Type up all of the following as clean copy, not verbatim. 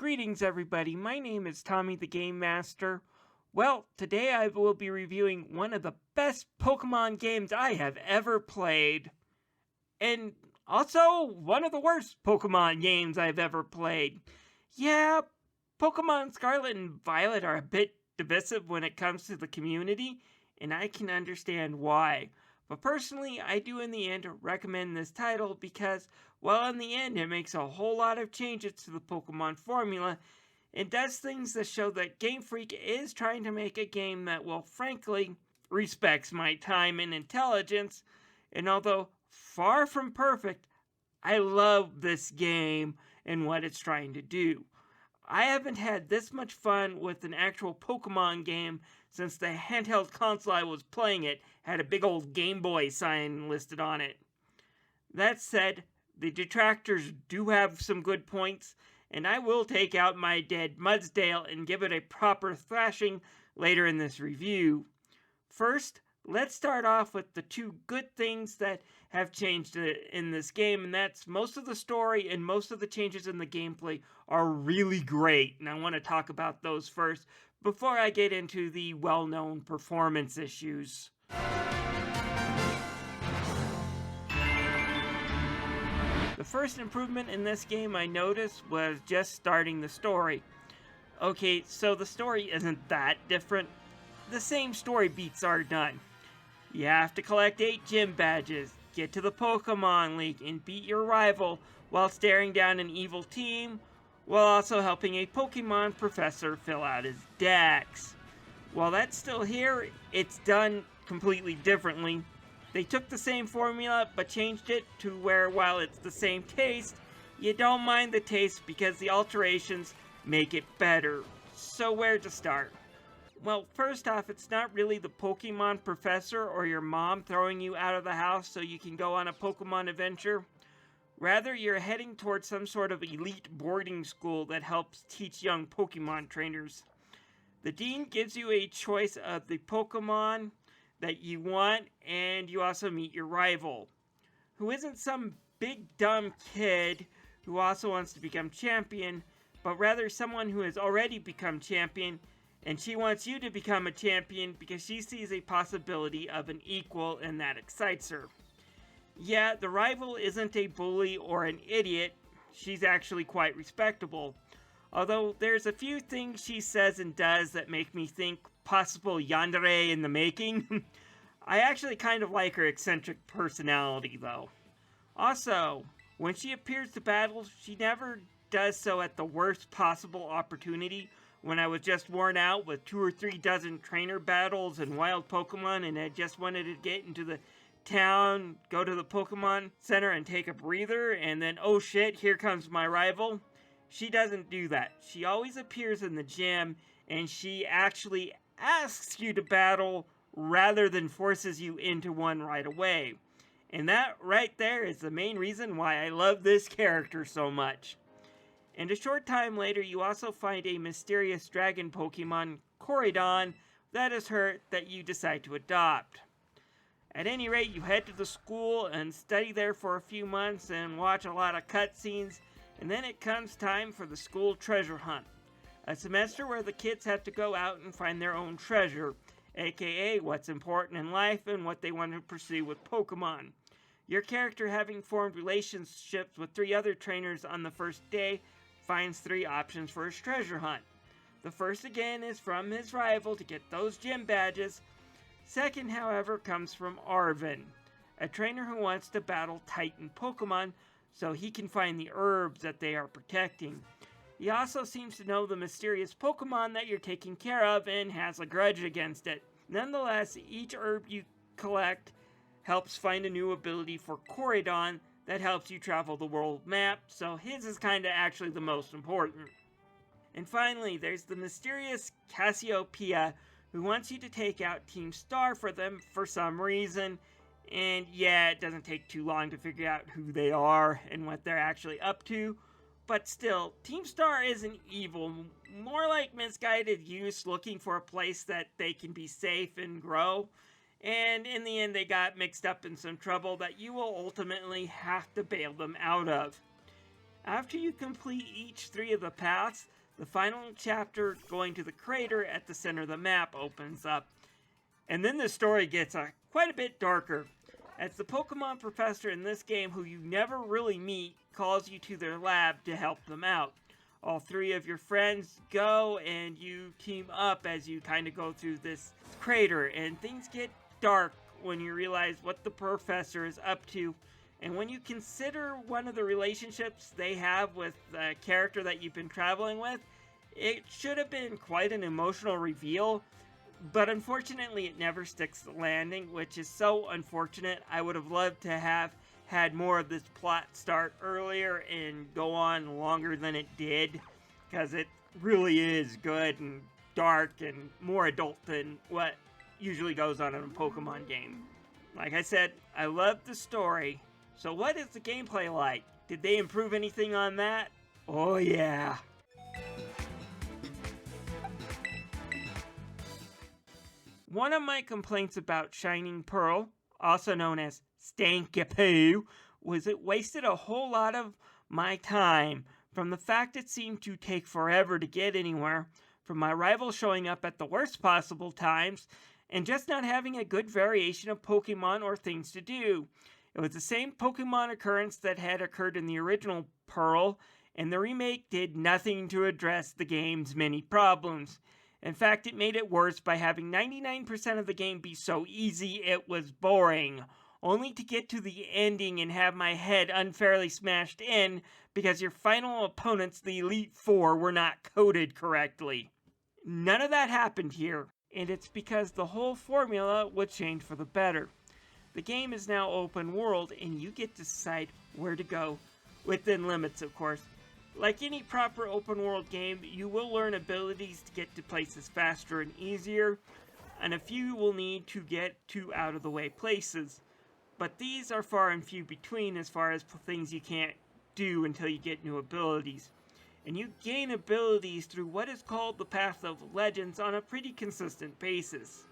Greetings everybody, my name is Tommy the Game Master. Well, today I will be reviewing one of the best Pokemon games I have ever played. And also, one of the worst Pokemon games I've ever played. Yeah, Pokemon Scarlet and Violet are a bit divisive when it comes to the community, and I can understand why. But personally, I do in the end recommend this title because, well, in the end, it makes a whole lot of changes to the Pokemon formula and does things that show that Game Freak is trying to make a game that, well, frankly, respects my time and intelligence. And although far from perfect, I love this game and what it's trying to do. I haven't had this much fun with an actual Pokemon game since the handheld console I was playing it had a big old Game Boy sign listed on it. That said, the detractors do have some good points, and I will take out my dead Mudsdale and give it a proper thrashing later in this review. First, let's start off with the two good things that have changed in this game, and that's most of the story and most of the changes in the gameplay are really great, and I want to talk about those first before I get into the well-known performance issues. The first improvement in this game I noticed was just starting the story. Okay, so the story isn't that different. The same story beats are done. You have to collect 8 gym badges, get to the Pokemon League, and beat your rival while staring down an evil team, while also helping a Pokemon professor fill out his dex. While that's still here, it's done completely differently. They took the same formula, but changed it to where while it's the same taste, you don't mind the taste because the alterations make it better. So where to start? Well, first off, it's not really the Pokemon professor or your mom throwing you out of the house so you can go on a Pokemon adventure. Rather, you're heading towards some sort of elite boarding school that helps teach young Pokemon trainers. The dean gives you a choice of the Pokemon that you want, and you also meet your rival, who isn't some big dumb kid who also wants to become champion, but rather someone who has already become champion, and she wants you to become a champion because she sees a possibility of an equal, and that excites her. Yeah, the rival isn't a bully or an idiot, she's actually quite respectable. Although there's a few things she says and does that make me think possible yandere in the making. I actually kind of like her eccentric personality though. Also, when she appears to battle, she never does so at the worst possible opportunity. When I was just worn out with 2 or 3 dozen trainer battles and wild Pokemon and I just wanted to get into the town, go to the Pokemon Center and take a breather, and then oh shit, here comes my rival. She doesn't do that. She always appears in the gym and she actually asks you to battle rather than forces you into one right away. And that right there is the main reason why I love this character so much. And a short time later, you also find a mysterious dragon Pokemon, Corydon, that is hurt that you decide to adopt. At any rate, you head to the school and study there for a few months and watch a lot of cutscenes, and then it comes time for the school treasure hunt. A semester where the kids have to go out and find their own treasure, aka what's important in life and what they want to pursue with Pokemon. Your character, having formed relationships with 3 other trainers on the first day, finds 3 options for his treasure hunt. The first again is from his rival to get those gym badges. Second, however, comes from Arvin, a trainer who wants to battle Titan Pokemon so he can find the herbs that they are protecting. He also seems to know the mysterious Pokemon that you're taking care of and has a grudge against it. Nonetheless, each herb you collect helps find a new ability for Corydon that helps you travel the world map, so his is kinda actually the most important. And finally, there's the mysterious Cassiopeia, who wants you to take out Team Star for them for some reason. And yeah, it doesn't take too long to figure out who they are and what they're actually up to. But still, Team Star isn't evil, more like misguided youths looking for a place that they can be safe and grow. And in the end, they got mixed up in some trouble that you will ultimately have to bail them out of. After you complete each 3 of the paths, the final chapter going to the crater at the center of the map opens up. And then the story gets quite a bit darker, as the Pokemon professor in this game, who you never really meet, calls you to their lab to help them out. All 3 of your friends go and you team up as you kind of go through this crater, and things get dark when you realize what the professor is up to. And when you consider one of the relationships they have with the character that you've been traveling with, it should have been quite an emotional reveal, but unfortunately it never sticks the landing, which is so unfortunate. I would have loved to have had more of this plot start earlier and go on longer than it did, because it really is good and dark and more adult than what usually goes on in a Pokemon game. Like I said, I love the story. So what is the gameplay like? Did they improve anything on that? Oh yeah. One of my complaints about Shining Pearl, also known as Stankapoo, was it wasted a whole lot of my time, from the fact it seemed to take forever to get anywhere, from my rival showing up at the worst possible times, and just not having a good variation of Pokemon or things to do. It was the same Pokemon occurrence that had occurred in the original Pearl, and the remake did nothing to address the game's many problems. In fact, it made it worse by having 99% of the game be so easy it was boring, only to get to the ending and have my head unfairly smashed in because your final opponents, the Elite Four, were not coded correctly. None of that happened here, and it's because the whole formula would change for the better. The game is now open world, and you get to decide where to go, within limits of course. Like any proper open world game, you will learn abilities to get to places faster and easier, and a few will need to get to out of the way places. But these are far and few between as far as things you can't do until you get new abilities. And you gain abilities through what is called the Path of Legends on a pretty consistent basis.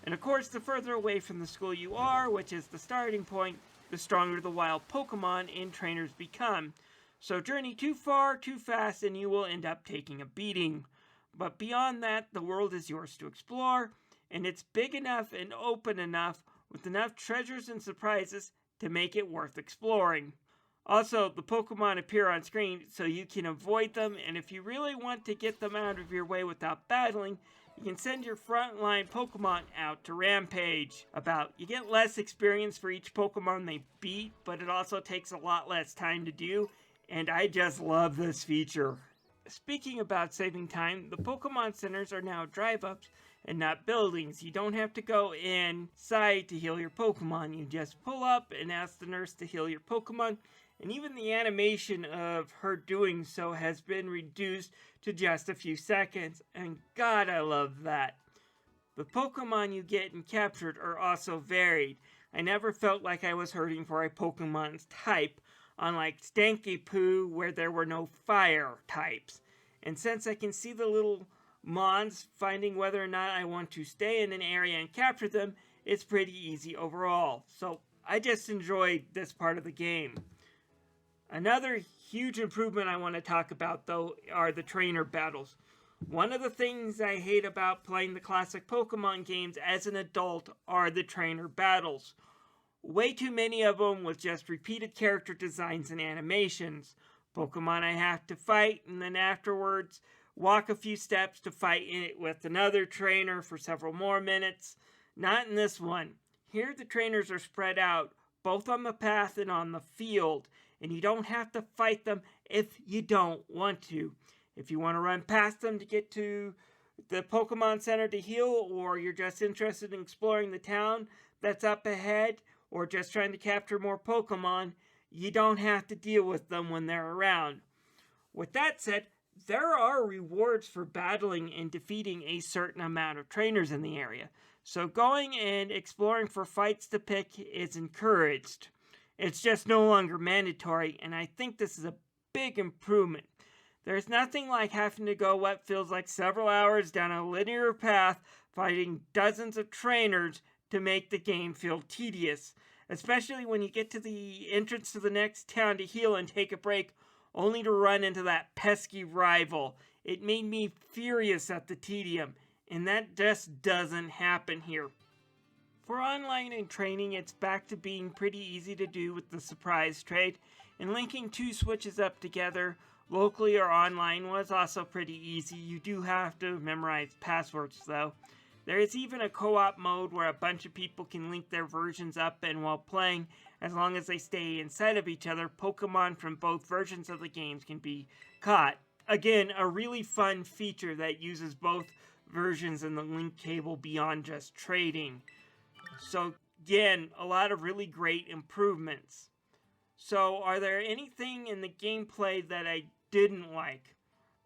And of course, the further away from the school you are, which is the starting point, the stronger the wild Pokemon and trainers become. So journey too far, too fast, and you will end up taking a beating. But beyond that, the world is yours to explore, and it's big enough and open enough with enough treasures and surprises to make it worth exploring. Also, the Pokemon appear on screen so you can avoid them, and if you really want to get them out of your way without battling, you can send your frontline Pokemon out to rampage about. You get less experience for each Pokemon they beat, but it also takes a lot less time to do, and I just love this feature. Speaking about saving time, the Pokemon centers are now drive-ups and not buildings. You don't have to go inside to heal your Pokemon. You just pull up and ask the nurse to heal your Pokemon, and even the animation of her doing so has been reduced to just a few seconds, and God, I love that. The Pokemon you get and captured are also varied. I never felt like I was hurting for a Pokemon's type, unlike Stankapoo, where there were no fire types. And since I can see the little Mons finding whether or not I want to stay in an area and capture them, it's pretty easy overall. So I just enjoyed this part of the game. Another huge improvement I want to talk about, though, are the trainer battles. One of the things I hate about playing the classic Pokemon games as an adult are the trainer battles. Way too many of them with just repeated character designs and animations. Pokemon I have to fight, and then afterwards walk a few steps to fight in it with another trainer for several more minutes. Not in this one. Here the trainers are spread out, both on the path and on the field, and you don't have to fight them if you don't want to. If you want to run past them to get to the Pokemon Center to heal, or you're just interested in exploring the town that's up ahead, or just trying to capture more Pokemon, you don't have to deal with them when they're around. With that said, there are rewards for battling and defeating a certain amount of trainers in the area, so going and exploring for fights to pick is encouraged. It's just no longer mandatory, and I think this is a big improvement. There's nothing like having to go what feels like several hours down a linear path fighting dozens of trainers to make the game feel tedious, especially when you get to the entrance to the next town to heal and take a break, only to run into that pesky rival. It made me furious at the tedium, and that just doesn't happen here. For online and training, it's back to being pretty easy to do with the surprise trade, and linking two switches up together, locally or online, was also pretty easy. You do have to memorize passwords though. There is even a co-op mode where a bunch of people can link their versions up, and while playing, as long as they stay inside of each other, Pokemon from both versions of the games can be caught. Again, a really fun feature that uses both versions in the link cable beyond just trading. So again, a lot of really great improvements. So are there anything in the gameplay that I didn't like?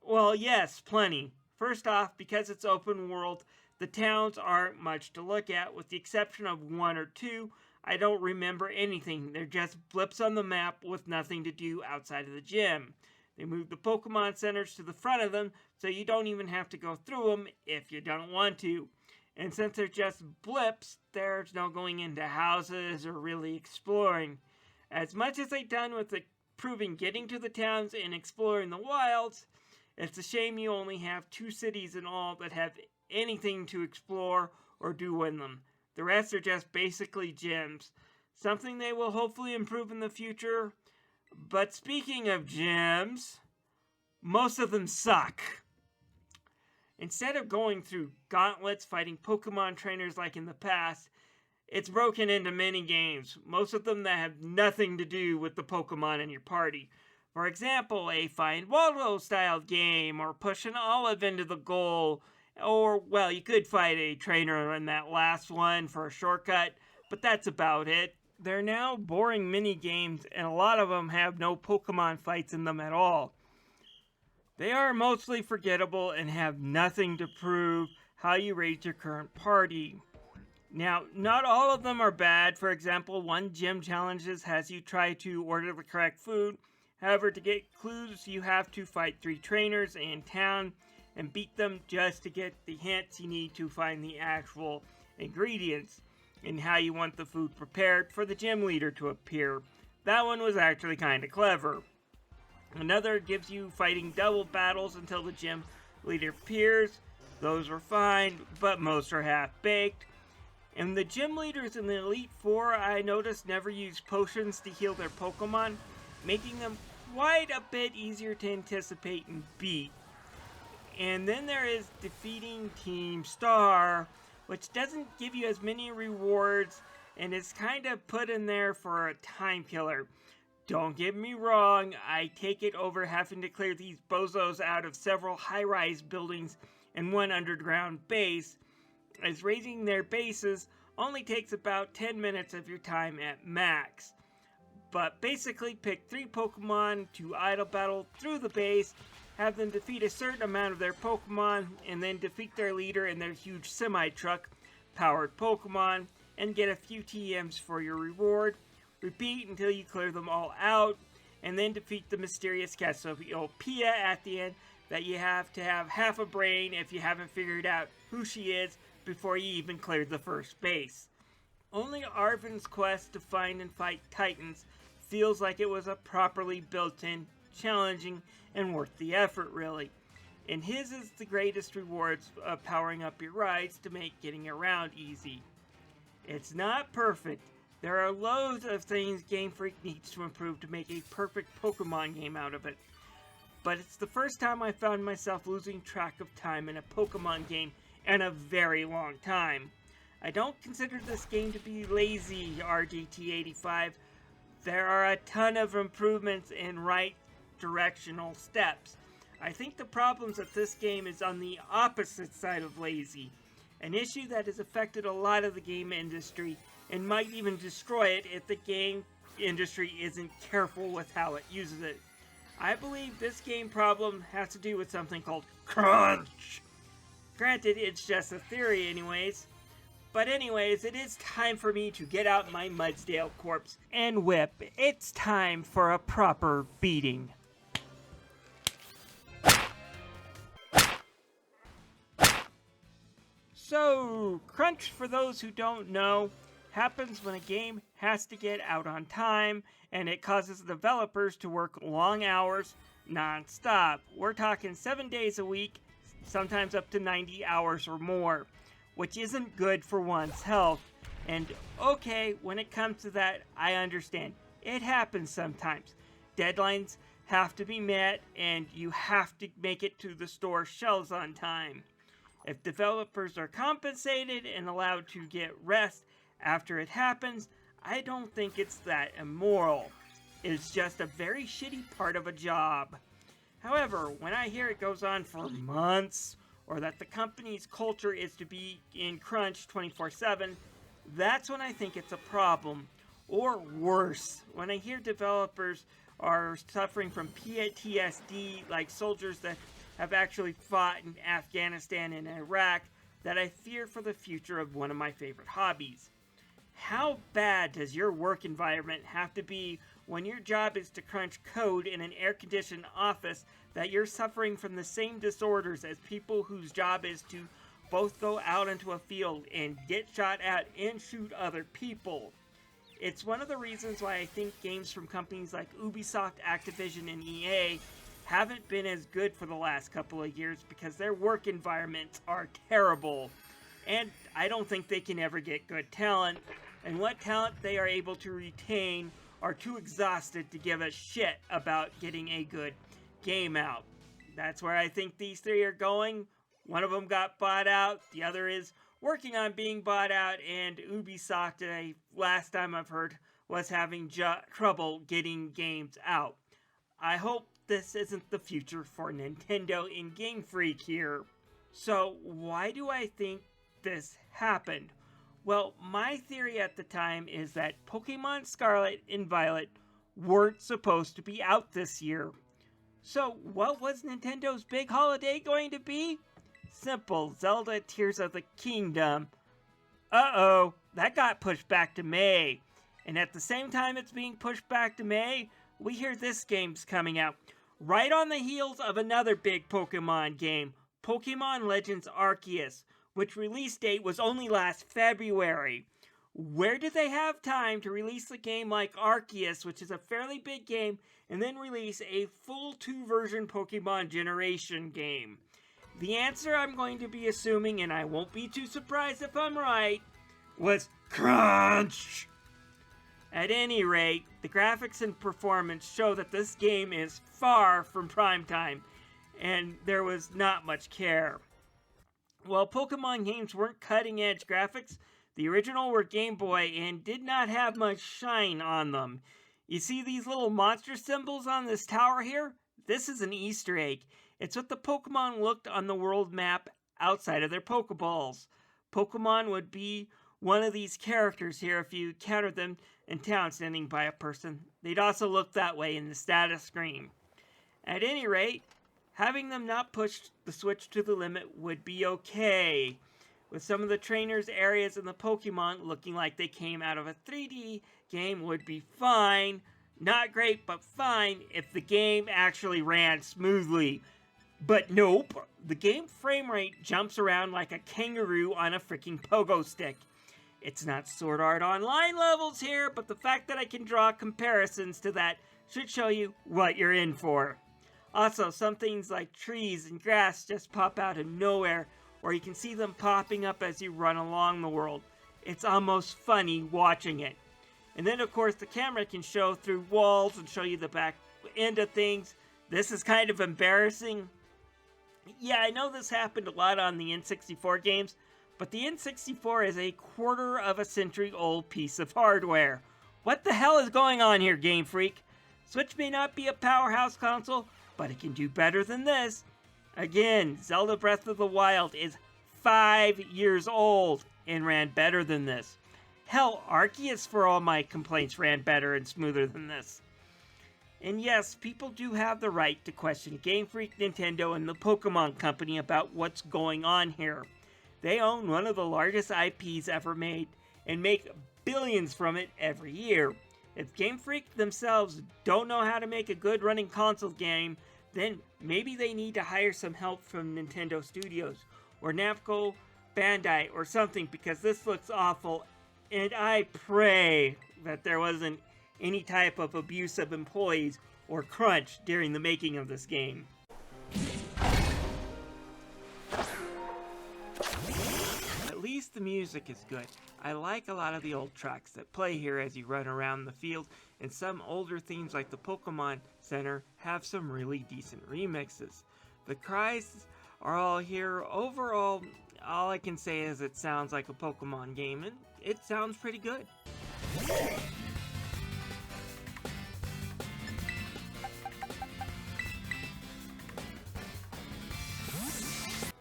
Well, yes, plenty. First off, because it's open world, the towns aren't much to look at, with the exception of one or two. I don't remember anything. They're just blips on the map with nothing to do outside of the gym. They moved the Pokemon centers to the front of them, so you don't even have to go through them if you don't want to. And since they're just blips, there's no going into houses or really exploring. As much as they've done with improving getting to the towns and exploring the wilds, it's a shame you only have 2 cities in all that have anything to explore or do in them. The rest are just basically gyms. Something they will hopefully improve in the future. But speaking of gyms, most of them suck. Instead of going through gauntlets fighting Pokemon trainers like in the past, it's broken into mini games, most of them that have nothing to do with the Pokemon in your party. For example, a Find Waldo style game, or push an olive into the goal, or, well, you could fight a trainer in that last one for a shortcut, but that's about it. They're now boring mini games, and a lot of them have no Pokemon fights in them at all. They are mostly forgettable and have nothing to prove how you rate your current party. Now, not all of them are bad. For example, one gym challenges has you try to order the correct food. However, to get clues, you have to fight 3 trainers in town and beat them just to get the hints you need to find the actual ingredients and how you want the food prepared for the gym leader to appear. That one was actually kind of clever. Another gives you fighting double battles until the gym leader appears. Those were fine, but most are half-baked. And the gym leaders in the Elite Four, I noticed, never use potions to heal their Pokemon, making them quite a bit easier to anticipate and beat. And then there is defeating Team Star, which doesn't give you as many rewards and is kind of put in there for a time killer. Don't get me wrong, I take it over having to clear these bozos out of several high-rise buildings and one underground base, as raising their bases only takes about 10 minutes of your time at max. But basically pick 3 Pokemon to idle battle through the base, have them defeat a certain amount of their Pokemon, and then defeat their leader in their huge semi-truck powered Pokemon, and get a few TMs for your reward. Repeat until you clear them all out, and then defeat the mysterious Cassiopeia at the end that you have to have half a brain if you haven't figured out who she is before you even cleared the first base. Only Arven's quest to find and fight Titans feels like it was a properly built-in, challenging, and worth the effort, really. And his is the greatest rewards of powering up your rides to make getting around easy. It's not perfect. There are loads of things Game Freak needs to improve to make a perfect Pokemon game out of it. But it's the first time I found myself losing track of time in a Pokemon game in a very long time. I don't consider this game to be lazy, RGT85. There are a ton of improvements and right directional steps. I think the problems with this game is on the opposite side of lazy, an issue that has affected a lot of the game industry and might even destroy it if the game industry isn't careful with how it uses it. I believe this game problem has to do with something called crunch. Granted, it's just a theory anyways. But anyways, it is time for me to get out my Mudsdale corpse and whip. It's time for a proper beating. So, crunch, for those who don't know, happens when a game has to get out on time, and it causes developers to work long hours non-stop. We're talking 7 days a week, sometimes up to 90 hours or more, which isn't good for one's health. And okay, when it comes to that, I understand. It happens sometimes. Deadlines have to be met, and you have to make it to the store shelves on time. If developers are compensated and allowed to get rest after it happens, I don't think it's that immoral. It's just a very shitty part of a job. However, when I hear it goes on for months, or that the company's culture is to be in crunch 24/7, that's when I think it's a problem. Or worse, when I hear developers are suffering from PTSD, like soldiers that have actually fought in Afghanistan and Iraq, that I fear for the future of one of my favorite hobbies. How bad does your work environment have to be when your job is to crunch code in an air-conditioned office that you're suffering from the same disorders as people whose job is to both go out into a field and get shot at and shoot other people? It's one of the reasons why I think games from companies like Ubisoft, Activision, and EA haven't been as good for the last couple of years, because their work environments are terrible. And I don't think they can ever get good talent, and what talent they are able to retain are too exhausted to give a shit about getting a good game out. That's where I think these three are going. One of them got bought out, the other is working on being bought out, and Ubisoft, last time I've heard, was having trouble getting games out. I hope this isn't the future for Nintendo and Game Freak here. So why do I think this happened? Well, my theory at the time is that Pokémon Scarlet and Violet weren't supposed to be out this year. So what was Nintendo's big holiday going to be? Simple, Zelda Tears of the Kingdom. Uh-oh, that got pushed back to May. And at the same time it's being pushed back to May, we hear this game's coming out. Right on the heels of another big Pokemon game, Pokemon Legends Arceus, which release date was only last February. Where did they have time to release a game like Arceus, which is a fairly big game, and then release a full 2-version Pokemon Generation game? The answer I'm going to be assuming, and I won't be too surprised if I'm right, was crunch! At any rate, the graphics and performance show that this game is far from prime time, and there was not much care. While Pokemon games weren't cutting-edge graphics, the original were Game Boy and did not have much shine on them. You see these little monster symbols on this tower here? This is an Easter egg. It's what the Pokemon looked on the world map outside of their Pokeballs. Pokemon would be one of these characters here if you encountered them in town standing by a person. They'd also look that way in the status screen. At any rate, having them not push the Switch to the limit would be okay, with some of the trainers' areas in the Pokemon looking like they came out of a 3D game would be fine. Not great, but fine if the game actually ran smoothly. But nope, the game frame rate jumps around like a kangaroo on a freaking pogo stick. It's not Sword Art Online levels here, but the fact that I can draw comparisons to that should show you what you're in for. Also, some things like trees and grass just pop out of nowhere, or you can see them popping up as you run along the world. It's almost funny watching it. And then of course the camera can show through walls and show you the back end of things. This is kind of embarrassing. Yeah, I know this happened a lot on the N64 games, but the N64 is a quarter-of-a-century old piece of hardware. What the hell is going on here, Game Freak? Switch may not be a powerhouse console, but it can do better than this. Again, Zelda Breath of the Wild is 5 years old and ran better than this. Hell, Arceus, for all my complaints, ran better and smoother than this. And yes, people do have the right to question Game Freak, Nintendo, and the Pokemon Company about what's going on here. They own one of the largest IPs ever made, and make billions from it every year. If Game Freak themselves don't know how to make a good running console game, then maybe they need to hire some help from Nintendo Studios, or Namco Bandai, or something, because this looks awful. And I pray, that there wasn't any type of abuse of employees or crunch during the making of this game. At least the music is good. I like a lot of the old tracks that play here as you run around the field, and some older themes like the Pokémon Center have some really decent remixes. The cries are all here. Overall, all I can say is it sounds like a Pokemon game, and it sounds pretty good.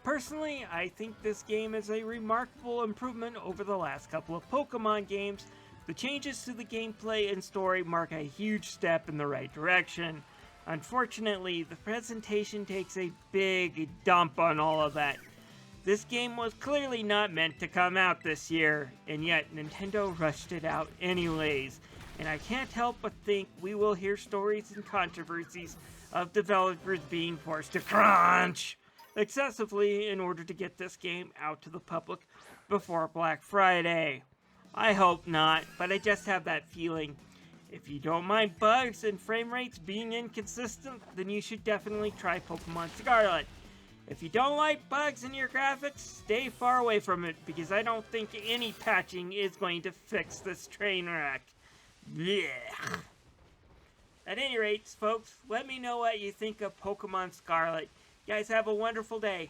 Personally, I think this game is a remarkable improvement over the last couple of Pokemon games. The changes to the gameplay and story mark a huge step in the right direction. Unfortunately, the presentation takes a big dump on all of that. This game was clearly not meant to come out this year, and yet Nintendo rushed it out anyways. And I can't help but think we will hear stories and controversies of developers being forced to crunch excessively in order to get this game out to the public before Black Friday. I hope not, but I just have that feeling. If you don't mind bugs and frame rates being inconsistent, then you should definitely try Pokémon Scarlet. If you don't like bugs in your graphics, stay far away from it, because I don't think any patching is going to fix this train wreck. Blech. At any rate, folks, let me know what you think of Pokémon Scarlet. You guys have a wonderful day.